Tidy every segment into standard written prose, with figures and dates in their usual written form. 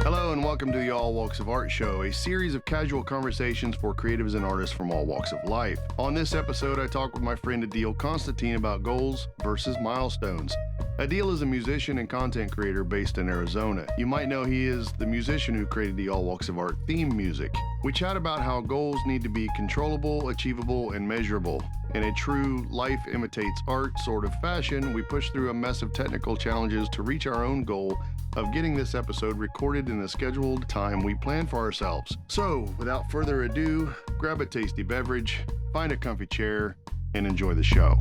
Hello and welcome to the All Walks of Art Show, a series of casual conversations for creatives and artists from all walks of life. On this episode, I talk with my friend Adil Constantine about goals versus milestones. Adil is a musician and content creator based in Arizona. You might know he is the musician who created the All Walks of Art theme music. We chat about how goals need to be controllable, achievable, and measurable. In a true life imitates art sort of fashion, we push through a mess of technical challenges to reach our own goal of getting this episode recorded in the scheduled time we plan for ourselves. So, without further ado, grab a tasty beverage, find a comfy chair, and enjoy the show.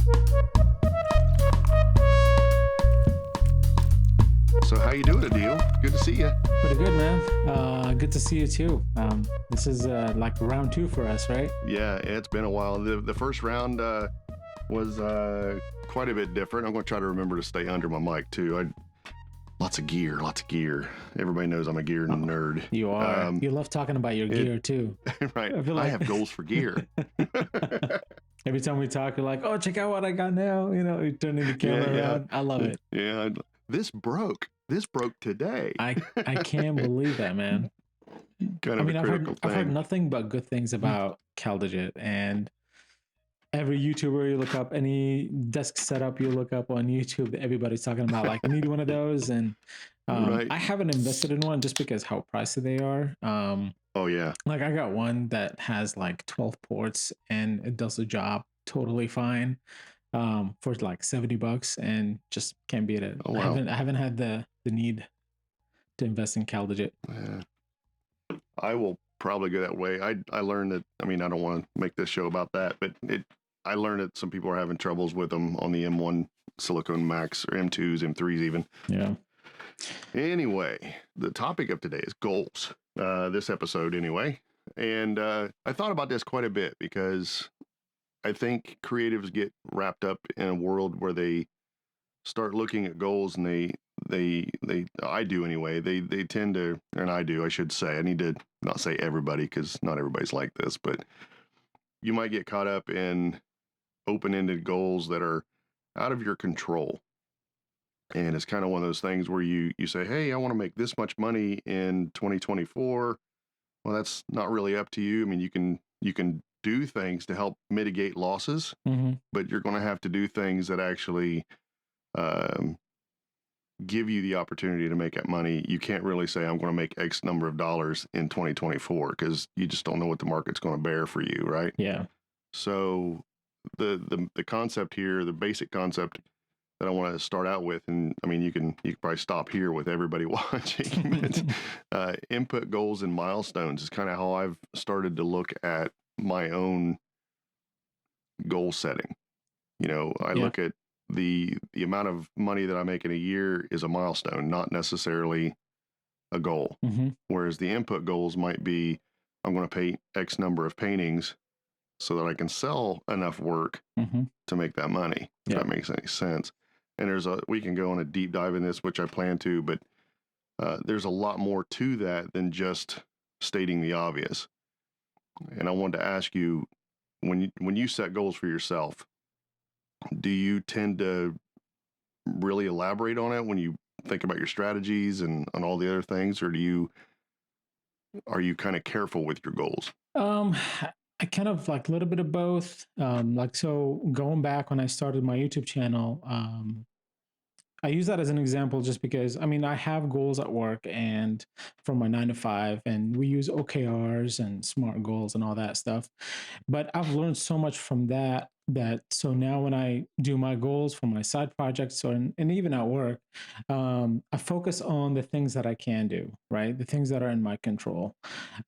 So how you doing, Adil? Good to see you. Pretty good, man. Good to see you too. This is like round 2 for us, right? Yeah, it's been a while. The first round was quite a bit different. I'm going to try to remember to stay under my mic too. Lots of gear. Everybody knows I'm a gear nerd. You are. You love talking about your gear too. Right. I have goals for gear. Every time we talk, you're like, "Oh, check out what I got now." You know, you're turning the camera around. I love it. Yeah. This broke today. I can't believe that, man. I've heard nothing but good things about CalDigit, and every YouTuber you look up, any desk setup you look up on YouTube, everybody's talking about like, I need one of those. And right. I haven't invested in one just because how pricey they are. Oh yeah. Like I got one that has like 12 ports and it does the job totally fine for like $70 and just can't beat it. Oh, wow. I haven't had the need to invest in CalDigit. Yeah. I will probably go that way. I learned that, I don't want to make this show about that, but I learned that some people are having troubles with them on the M1 Silicon Max or M2s, M3s even. Yeah. Anyway, the topic of today is goals, this episode anyway. And I thought about this quite a bit because I think creatives get wrapped up in a world where they start looking at goals and I do anyway, they tend to, and I should say, I need to not say everybody because not everybody's like this, but you might get caught up in open-ended goals that are out of your control. And it's kind of one of those things where you say, hey, I want to make this much money in 2024. Well, that's not really up to you. You can do things to help mitigate losses, but you're going to have to do things that actually give you the opportunity to make that money. You can't really say, I'm going to make X number of dollars in 2024 because you just don't know what the market's going to bear for you, right? Yeah. So the concept here, the basic concept that I want to start out with, and you can probably stop here with everybody watching, but input goals and milestones is kind of how I've started to look at my own goal setting. I look at the amount of money that I make in a year is a milestone, not necessarily a goal. Whereas the input goals might be, I'm going to paint X number of paintings so that I can sell enough work to make that money, if that makes any sense. And we can go on a deep dive in this, which I plan to, but there's a lot more to that than just stating the obvious. And I wanted to ask you, when you set goals for yourself, do you tend to really elaborate on it when you think about your strategies and all the other things, or are you kind of careful with your goals? I kind of like a little bit of both. So going back when I started my YouTube channel, I use that as an example just because, I have goals at work and from my 9 to 5, and we use OKRs and SMART goals and all that stuff. But I've learned so much from that so now when I do my goals for my side projects and even at work, I focus on the things that I can do, right? The things that are in my control.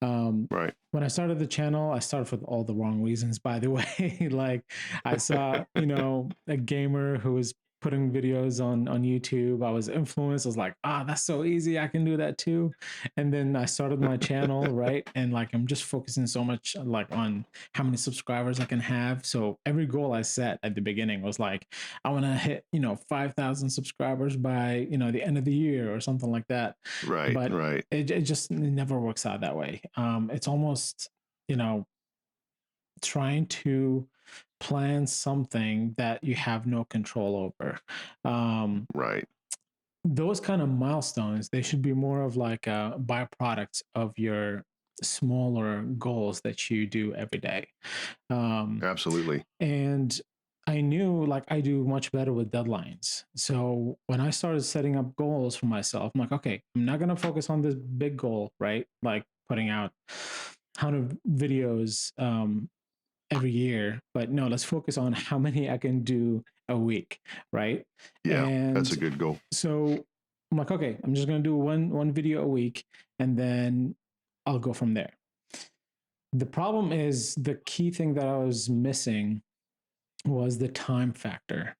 Right. When I started the channel, I started for all the wrong reasons, by the way. Like I saw, a gamer who was putting videos on YouTube. I was influenced. I was like, that's so easy. I can do that too. And then I started my channel, right? And like, I'm just focusing so much like on how many subscribers I can have. So every goal I set at the beginning was like, I want to hit, 5,000 subscribers by, the end of the year or something like that. Right. But right. it just never works out that way. It's almost, trying to plan something that you have no control over. Right. those kind of milestones, they should be more of like byproducts of your smaller goals that you do every day. Um, Absolutely. and I knew like I do much better with deadlines. So when I started setting up goals for myself, I'm like, okay, I'm not going to focus on this big goal, right? Like putting out 100 videos every year, but no, let's focus on how many I can do a week, right? Yeah, that's a And good goal. so I'm like, okay, I'm just gonna do one video a week, and then I'll go from there. The problem is the key thing that I was missing was the time factor.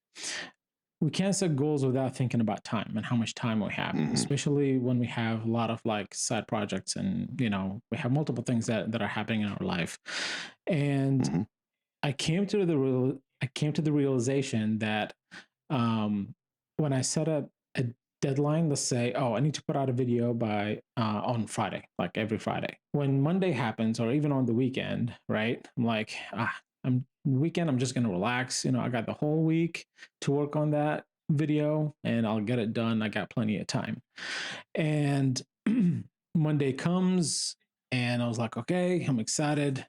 We can't set goals without thinking about time and how much time we have, Hmm. especially when we have a lot of like side projects and we have multiple things that are happening in our life. And Hmm. I came to the realization that when I set up a deadline, let's say, oh, I need to put out a video by on Friday, like every Friday. When Monday happens, or even on the weekend, right? I'm like, I'm weekend. I'm just gonna relax. I got the whole week to work on that video, and I'll get it done. I got plenty of time. And Monday comes, and I was like, okay, I'm excited.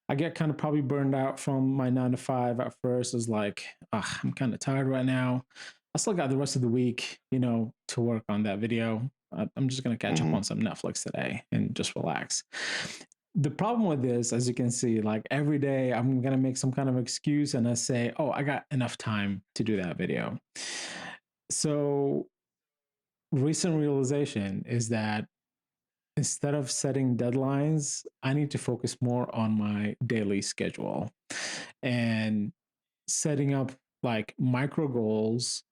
I get kind of probably burned out from my 9 to 5 at first. It's like, I'm kind of tired right now. I still got the rest of the week, to work on that video. I'm just going to catch up Hmm. on some Netflix today and just relax. The problem with this, as you can see, like every day I'm going to make some kind of excuse and I say, oh, I got enough time to do that video. So, recent realization is that instead of setting deadlines, I need to focus more on my daily schedule and setting up like micro goals,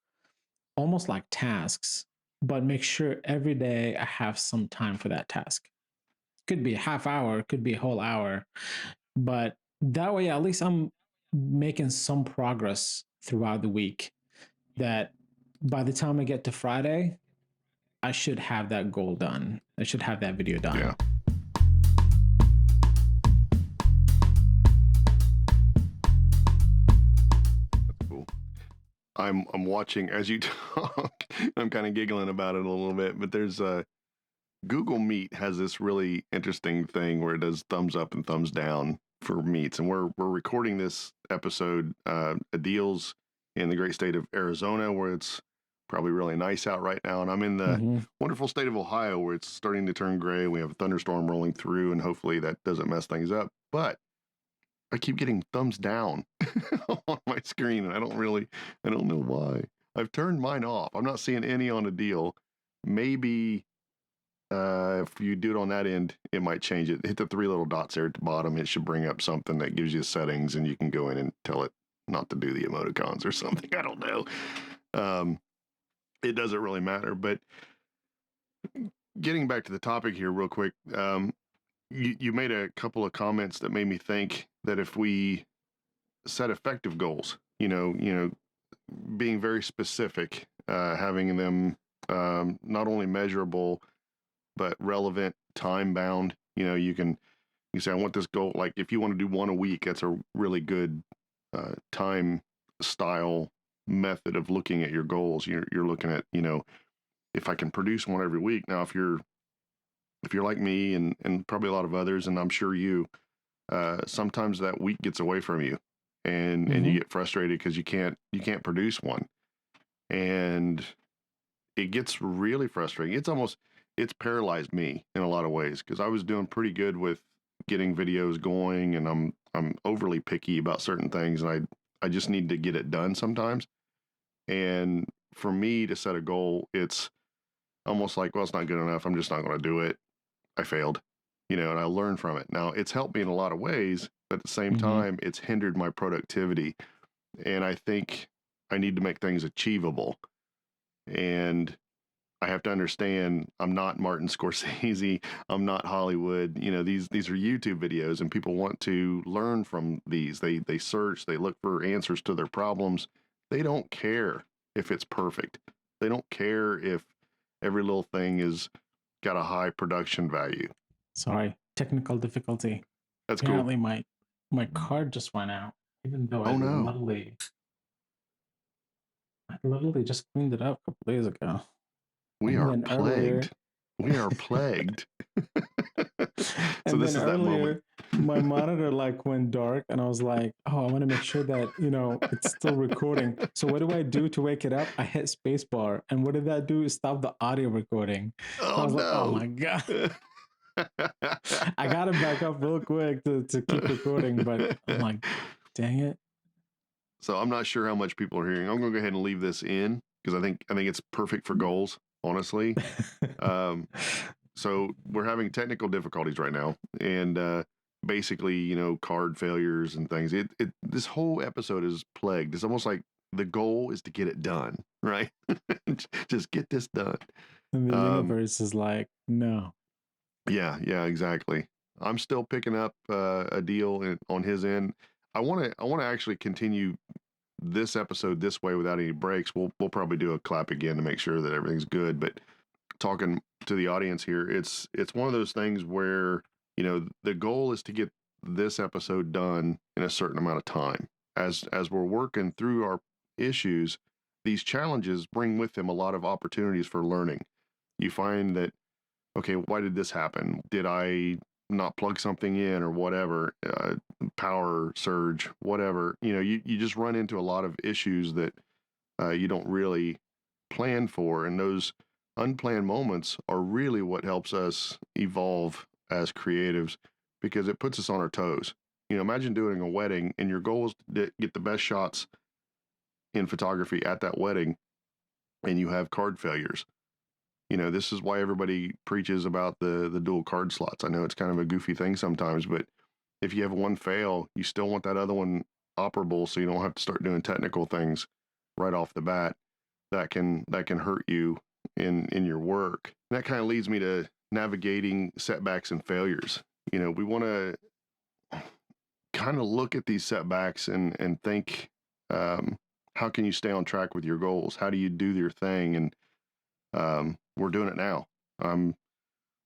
almost like tasks, but make sure every day I have some time for that task. Could be a half hour, could be a whole hour, but that way at least I'm making some progress throughout the week that by the time I get to Friday, I should have that goal done. I should have that video Yeah, done. cool. I'm watching as you talk. I'm kind of giggling about it a little bit, but there's Google Meet has this really interesting thing where it does thumbs up and thumbs down for meets, and we're recording this episode. Adil's in the great state of Arizona, where it's probably really nice out right now, and I'm in the Mm-hmm. wonderful state of Ohio, where it's starting to turn gray. We have a thunderstorm rolling through, and hopefully that doesn't mess things up. But I keep getting thumbs down on my screen, and I don't know why. I've turned mine off. I'm not seeing any on Adil. Maybe if you do it on that end, it might change it. Hit the three little dots there at the bottom. It should bring up something that gives you settings, and you can go in and tell it not to do the emoticons or something. I don't know. Um, it doesn't really matter. But getting back to the topic here, real quick, you made a couple of comments that made me think that if we set effective goals, being very specific, having them not only measurable but relevant, time bound. You say, I want this goal. Like if you want to do one a week, that's a really good time style method of looking at your goals. You're looking at, if I can produce one every week. Now, if you're like me and probably a lot of others, and I'm sure sometimes that week gets away from you, and you Mm-hmm. get frustrated because you can't produce one, and it gets really frustrating. It's paralyzed me in a lot of ways because I was doing pretty good with getting videos going, and I'm overly picky about certain things, and I just need to get it done sometimes. And for me to set a goal, it's almost like, well, it's not good enough. I'm just not going to do it. I failed, and I learned from it. Now it's helped me in a lot of ways, but at the same Mm-hmm. time, it's hindered my productivity. And I think I need to make things achievable. And I have to understand I'm not Martin Scorsese, I'm not Hollywood. These are YouTube videos and people want to learn from these. They search, they look for answers to their problems. They don't care if it's perfect. They don't care if every little thing is got a high production value. Sorry, technical difficulty. That's cool. Apparently, my card just went out, even though Oh no. I literally just cleaned it up a couple days ago. We And are then plagued. earlier, We are plagued. So and this then is that moment. earlier, my monitor like went dark, and I was like, "Oh, I want to make sure that it's still recording." So what do I do to wake it up? I hit spacebar, and what did that do? Stop the audio recording. And I Oh was like, "Oh no. my god!" I got it back up real quick to keep recording, but I'm like, "Dang it!" So I'm not sure how much people are hearing. I'm going to go ahead and leave this in because I think it's perfect for goals, honestly. Um, so we're having technical difficulties right now, and basically, card failures and things. It this whole episode is plagued. It's almost like the goal is to get it done, right? Just get this done. And the Um, universe is like, "No." yeah, exactly. I'm still picking up a deal on his end. I want to actually continue this episode this way without any breaks. We'll probably do a clap again to make sure that everything's good. But talking to the audience here, it's one of those things where the goal is to get this episode done in a certain amount of time. As we're working through our issues, these challenges bring with them a lot of opportunities for learning. You find that, okay, why did this happen? Did I not plug something in or whatever? Power surge, whatever. You just run into a lot of issues that you don't really plan for, and those unplanned moments are really what helps us evolve as creatives because it puts us on our toes. Imagine doing a wedding and your goal is to get the best shots in photography at that wedding, and you have card failures. This is why everybody preaches about the dual card slots. I know it's kind of a goofy thing sometimes, but if you have one fail, you still want that other one operable so you don't have to start doing technical things right off the bat that can hurt you in your work. And that kind of leads me to navigating setbacks and failures. We want to kind of look at these setbacks and think, how can you stay on track with your goals? How do you do your thing? And we're doing it now. I'm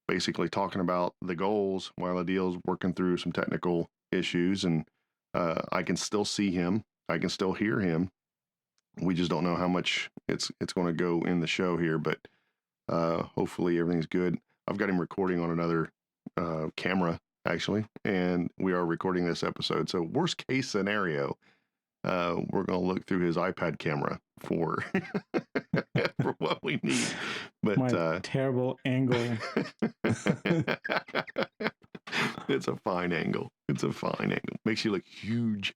basically talking about the goals while Adil's working through some technical issues, and I can still see him. I can still hear him. We just don't know how much it's going to go in the show here, but hopefully everything's good. I've got him recording on another camera actually, and we are recording this episode. So worst case scenario, we're going to look through his iPad camera for for what we need. But My terrible angle. it's a fine angle. It's a fine angle. Makes you look huge.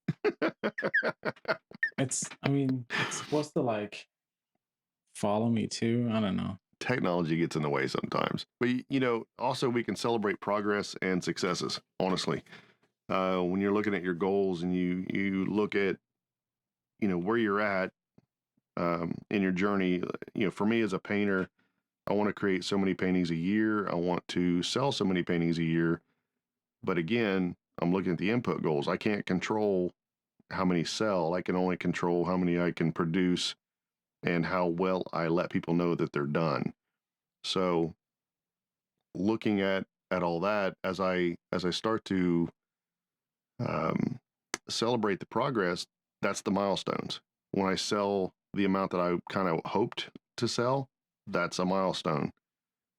I mean, it's supposed to like follow me too. I don't know. Technology gets in the way sometimes. But also we can celebrate progress and successes. Honestly, when you're looking at your goals and you look at where you're at in your journey. For me as a painter, I want to create so many paintings a year. I want to sell so many paintings a year. But again, I'm looking at the input goals. I can't control how many sell. I can only control how many I can produce and how well I let people know that they're done. So looking at all that as I start to um, celebrate the progress, that's the milestones. When I sell the amount that I kind of hoped to sell, that's a milestone.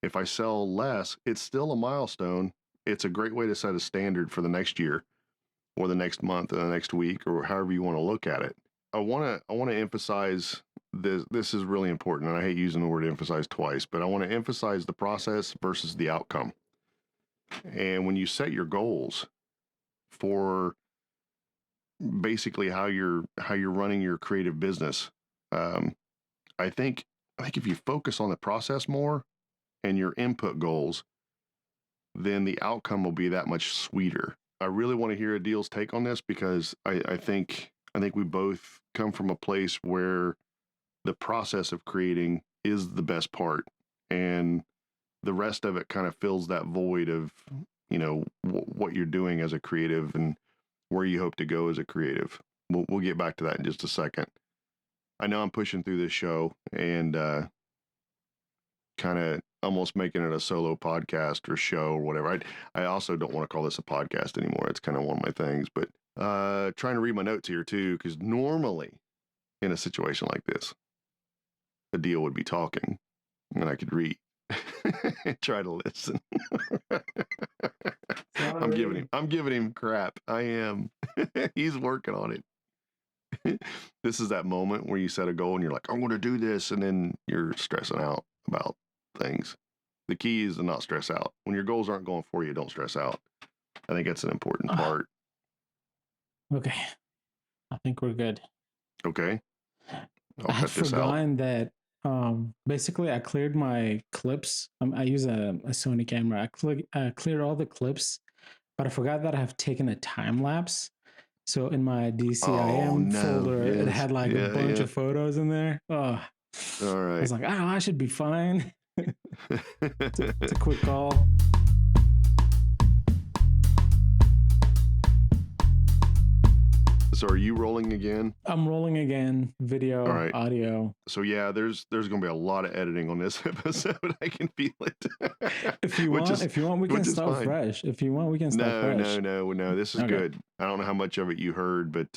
If I sell less, it's still a milestone. It's a great way to set a standard for the next year or the next month or the next week or however you want to look at it. I want to emphasize this. This is really important, and I hate using the word emphasize twice, but I want to emphasize the process versus the outcome. And when you set your goals for basically how you're running your creative business, um, I think if you focus on the process more and your input goals, then the outcome will be that much sweeter. I really want to hear Adil's take on this because I think we both come from a place where the process of creating is the best part, and the rest of it kind of fills that void of what you're doing as a creative and where you hope to go as a creative. We'll get back to that in just a second. I know I'm pushing through this show and kind of almost making it a solo podcast or show or whatever. I also don't want to call this a podcast anymore. It's kind of one of my things, but trying to read my notes here too, because normally in a situation like this, Adil would be talking and I could read. Try to listen. Sorry. I'm giving him crap. I am. He's working on it. This is that moment where you set a goal and you're like, I'm going to do this, and then you're stressing out about things. The key is to not stress out. When your goals aren't going for you, don't stress out. I think that's an important part. Okay. I think we're good. Okay. I had forgotten that basically I cleared my clips. I use a Sony camera. I cleared all the clips, but I forgot that I have taken a time lapse. So in my DCIM folder, it had like a bunch of photos in there. Oh, all right. I was like, I should be fine. It's a quick call. So are you rolling again? I'm rolling again. Video, all right. audio. So yeah, there's going to be a lot of editing on this episode. I can feel it. If you want, we can start fine. fresh. If you want, we can start fresh. No. This is good. I don't know how much of it you heard, but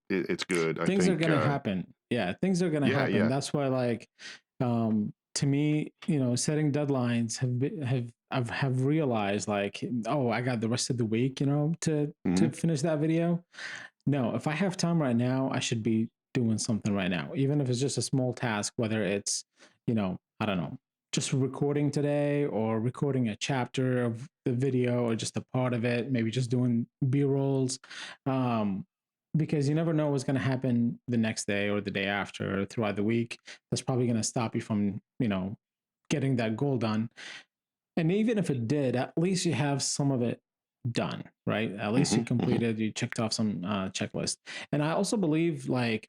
it's good. Things are going to happen. Yeah, things are going to happen. Yeah. That's why, like, to me, setting deadlines have realized, like, oh, I got the rest of the week, to finish that video. No, if I have time right now, I should be doing something right now, even if it's just a small task, whether it's, I don't know, just recording today or recording a chapter of the video or just a part of it, maybe just doing B-rolls. Because you never know what's going to happen the next day or the day after or throughout the week. That's probably going to stop you from, getting that goal done. And even if it did, at least you have some of it done, right? At least you completed, you checked off some checklist. And I also believe, like,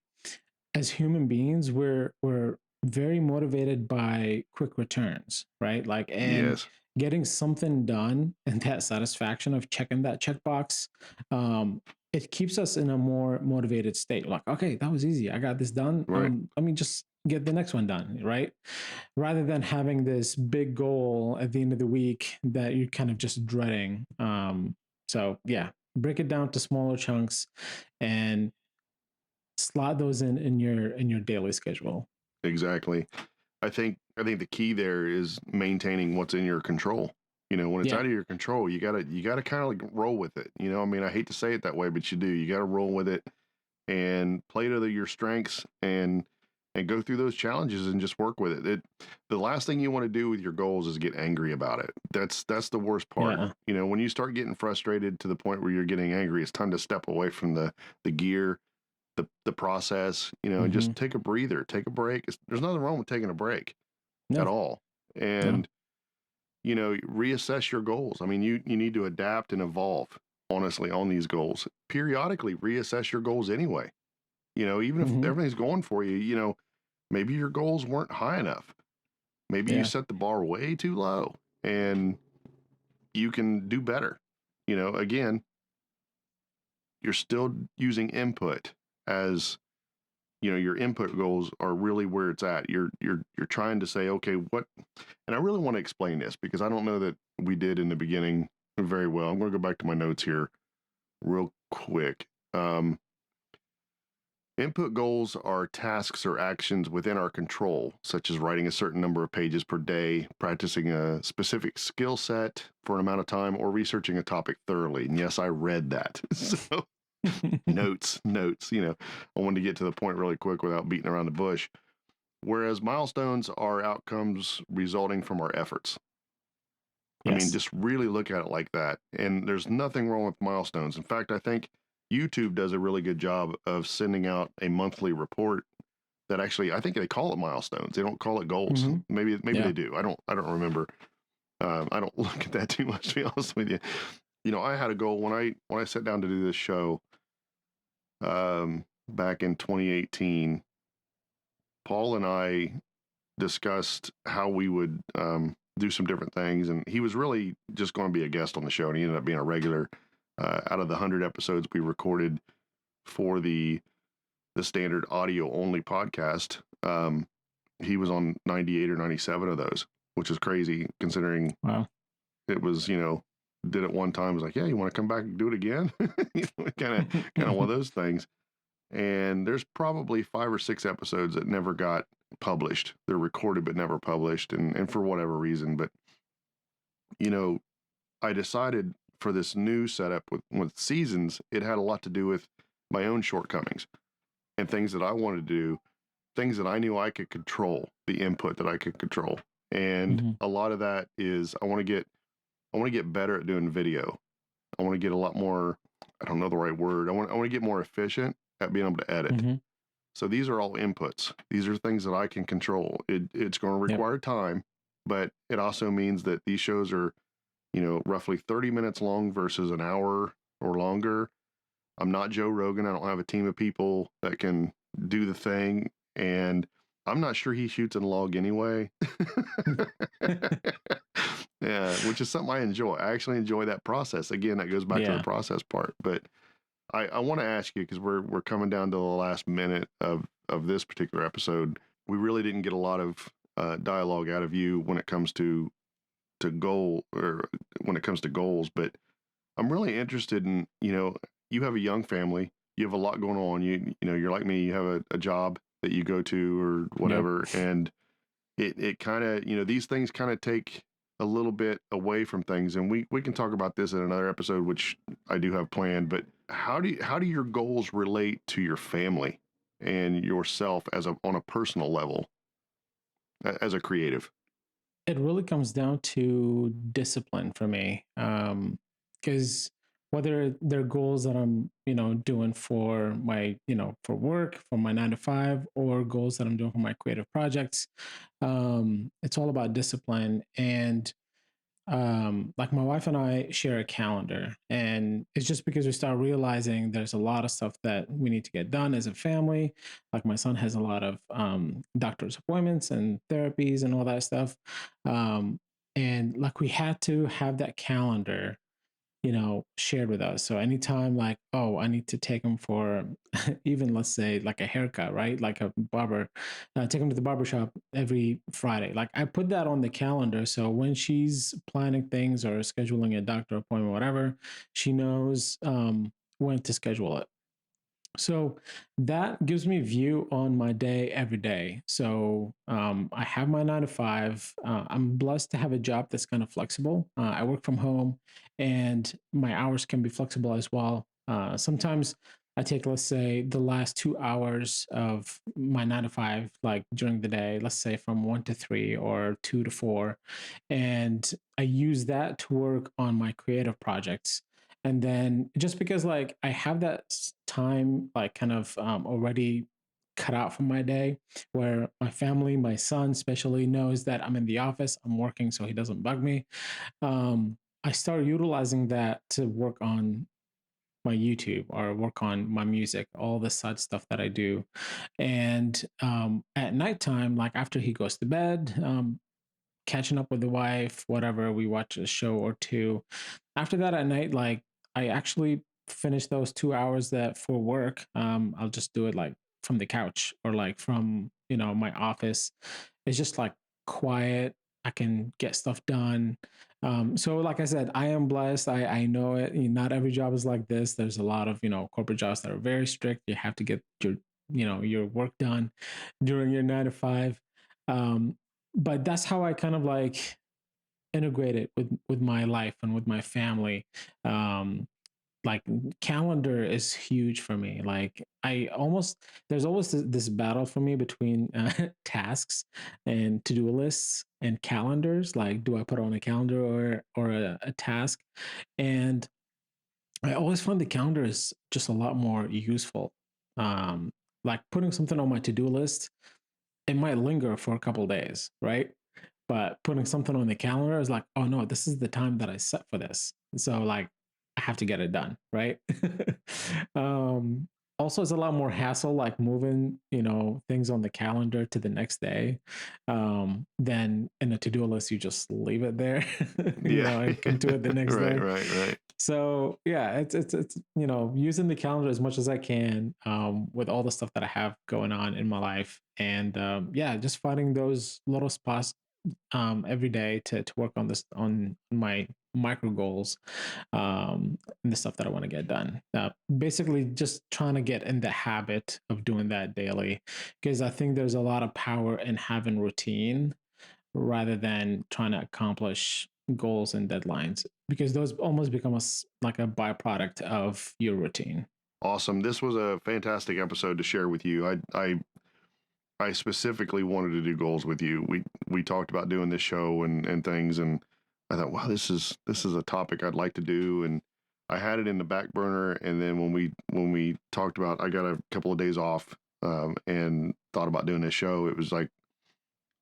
as human beings, we're very motivated by quick returns, right? Like, and getting something done and that satisfaction of checking that checkbox, it keeps us in a more motivated state. Like, okay, that was easy. I got this done. Right. Let me just get the next one done, right? Rather than having this big goal at the end of the week that you're kind of just dreading. So yeah, break it down to smaller chunks and slot those in your daily schedule. Exactly. I think the key there is maintaining what's in your control. When it's out of your control, you gotta kind of like roll with it. I mean, I hate to say it that way, but you do. You gotta roll with it and play to your strengths and go through those challenges and just work with it. The last thing you want to do with your goals is get angry about it. That's the worst part. Yeah. When you start getting frustrated to the point where you're getting angry, it's time to step away from the gear, the process, and just take a breather, take a break. There's nothing wrong with taking a break at all. And, reassess your goals. I mean, you need to adapt and evolve, honestly, on these goals. Periodically reassess your goals anyway. Even if everything's going for you, maybe your goals weren't high enough. Maybe you set the bar way too low and you can do better. Again, you're still using input as, your input goals are really where it's at. You're trying to say, okay, what, and I really want to explain this because I don't know that we did in the beginning very well. I'm going to go back to my notes here real quick. Input goals are tasks or actions within our control, such as writing a certain number of pages per day, practicing a specific skill set for an amount of time, or researching a topic thoroughly. And yes, I read that. So notes, I wanted to get to the point really quick without beating around the bush. Whereas milestones are outcomes resulting from our efforts. Yes. I mean, just really look at it like that. And there's nothing wrong with milestones. In fact, I think YouTube does a really good job of sending out a monthly report that actually, I think they call it milestones. They don't call it goals. Maybe they do. I don't remember. I don't look at that too much, to be honest with you. I had a goal when I sat down to do this show back in 2018. Paul and I discussed how we would do some different things, and he was really just going to be a guest on the show, and he ended up being a regular. Out of the 100 episodes we recorded for the standard audio only podcast, he was on 98 or 97 of those, which is crazy considering it was, did it one time, was like, yeah, you want to come back and do it again? kind of one of those things. And there's probably 5 or 6 episodes that never got published. They're recorded but never published, and for whatever reason. But you know, I decided for this new setup with seasons, it had a lot to do with my own shortcomings and things that I wanted to do, things that I knew I could control, the input that I could control. And Hmm. a lot of that is I want to get better at doing video. I want to get a lot more, I don't know the right word. I want to get more efficient at being able to edit. Hmm. So these are all inputs. These are things that I can control. It's going to Yep. require time, but it also means that these shows are, roughly 30 minutes long versus an hour or longer. I'm not Joe Rogan. I don't have a team of people that can do the thing. And I'm not sure he shoots in log anyway. Yeah, which is something I enjoy. I actually enjoy that process. Again, that goes back to the Yeah. process part. But I want to ask you, because we're coming down to the last minute of this particular episode. We really didn't get a lot of dialogue out of you when it comes to goal, or when it comes to goals. But I'm really interested in, you have a young family, you have a lot going on. You're like me, you have a job that you go to or Yep. whatever, and it kind of, these things kind of take a little bit away from things, and we can talk about this in another episode, which I do have planned. But how do your goals relate to your family and yourself as a on a personal level, as a creative? It really comes down to discipline for me. Because whether they're goals that I'm, doing for my, for work, for my 9 to 5, or goals that I'm doing for my creative projects, it's all about discipline. And like my wife and I share a calendar, and it's just because we start realizing there's a lot of stuff that we need to get done as a family. Like my son has a lot of doctor's appointments and therapies and all that stuff. um, and like we had to have that calendar, shared with us. So anytime, like, oh, I need to take him for even, let's say, like a haircut, right? Like a barber, take him to the barber shop every Friday. Like I put that on the calendar. So when she's planning things or scheduling a doctor appointment, whatever, she knows when to schedule it. So that gives me view on my day every day. So I have my 9 to 5. I'm blessed to have a job that's kind of flexible. I work from home, and my hours can be flexible as well. Sometimes I take, let's say, the last 2 hours of my 9 to 5, like during the day, let's say from 1 to 3 or 2 to 4, and I use that to work on my creative projects. And then just because like I have that time like kind of already cut out from my day, where my family, my son especially, knows that I'm in the office, I'm working, so he doesn't bug me. I start utilizing that to work on my YouTube or work on my music, all the side stuff that I do. And at nighttime, like after he goes to bed, catching up with the wife, whatever, we watch a show or two. After that at night, like I actually finish those 2 hours that for work. I'll just do it like from the couch or like from, my office. It's just like quiet. I can get stuff done. So like I said, I am blessed. I know it. Not every job is like this. There's a lot of, corporate jobs that are very strict. You have to get your work done during your 9 to 5. Um, but that's how I kind of like integrate it with my life and with my family. um like calendar is huge for me. Like I almost there's always this battle for me between tasks and to-do lists and calendars. Like, do I put on a calendar or a task? And I always find the calendar is just a lot more useful. um like putting something on my to-do list, it might linger for a couple days, right? But putting something on the calendar is like, oh no, this is the time that I set for this. So like I have to get it done, right? um Also, it's a lot more hassle like moving, things on the calendar to the next day. Than in a to-do list, you just leave it there, Yeah. and come to it the next Right, day. right, right. So yeah, it's using the calendar as much as I can, with all the stuff that I have going on in my life. And yeah, just finding those little spots every day to work on this, on my micro goals, and the stuff that I want to get done. Basically, just trying to get in the habit of doing that daily, because I think there's a lot of power in having routine rather than trying to accomplish goals and deadlines, because those almost become like a byproduct of your routine. Awesome. This was a fantastic episode to share with you. I specifically wanted to do goals with you. We talked about doing this show and things, and I thought, wow, this is a topic I'd like to do, and I had it in the back burner. And then when we talked about, I got a couple of days off, and thought about doing this show. It was like,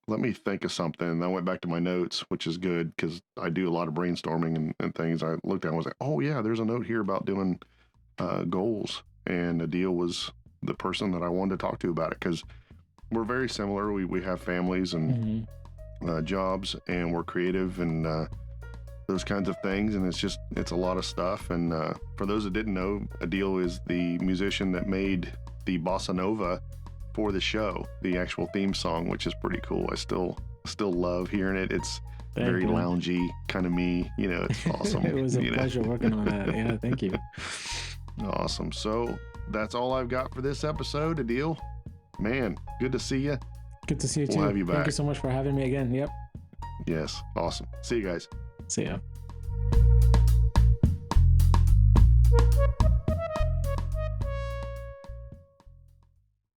let me think of something. And I went back to my notes, which is good because I do a lot of brainstorming and things. I looked at and was like, oh yeah, there's a note here about doing goals, and Adil was the person that I wanted to talk to about it because we're very similar. We have families and jobs, and we're creative and those kinds of things. And it's a lot of stuff. And for those that didn't know, Adil is the musician that made the bossa nova for the show, the actual theme song, which is pretty cool. I still love hearing it. It's very loungy, kind of me. It's awesome. It was a pleasure working on that. Yeah, thank you. Awesome. So that's all I've got for this episode. Adil, man, good to see you. Good to see you too. We'll have you back. Thank you so much for having me again. Yep. Yes. Awesome. See you guys. See ya.